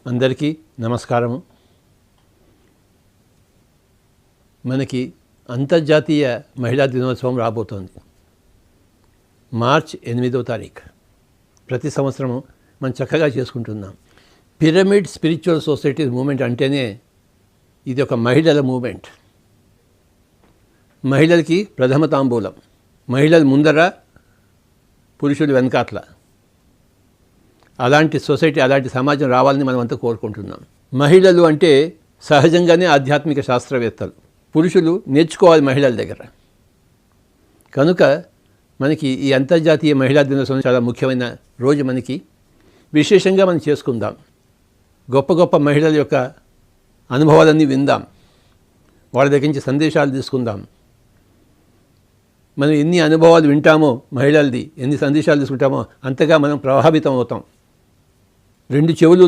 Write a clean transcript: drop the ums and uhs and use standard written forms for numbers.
అందరికీ నమస్కారము. మనకి అంతర్జాతీయ మహిళా దినోత్సవం రాబోతోంది. మార్చ్ 8వ తారీఖు. ప్రతి సంవత్సరము మనం చక్కగా చేసుకుంటున్నాం. పిరమిడ్ స్పిరిచువల్ సొసైటీ మూమెంట్ అంటేనే ఇది ఒక మహిళల మూమెంట్. మహిళలకి ప్రథమ తాంబూలం, మహిళల ముందర, పురుషులు వెనకాట్ల. అలాంటి సొసైటీ, అలాంటి సమాజం రావాలని మనం అంతా కోరుకుంటున్నాం. మహిళలు అంటే సహజంగానే ఆధ్యాత్మిక శాస్త్రవేత్తలు. పురుషులు నేర్చుకోవాలి మహిళల దగ్గర. కనుక మనకి ఈ అంతర్జాతీయ మహిళా దినోత్సవం చాలా ముఖ్యమైన రోజు. మనకి విశేషంగా మనం చేసుకుందాం. గొప్ప గొప్ప మహిళల యొక్క అనుభవాలన్నీ విందాం, వాళ్ళ దగ్గర నుంచి సందేశాలు తీసుకుందాం. మనం ఎన్ని అనుభవాలు వింటామో మహిళలది, ఎన్ని సందేశాలు తీసుకుంటామో అంతగా మనం ప్రభావితం అవుతాం. రెండు చెవులు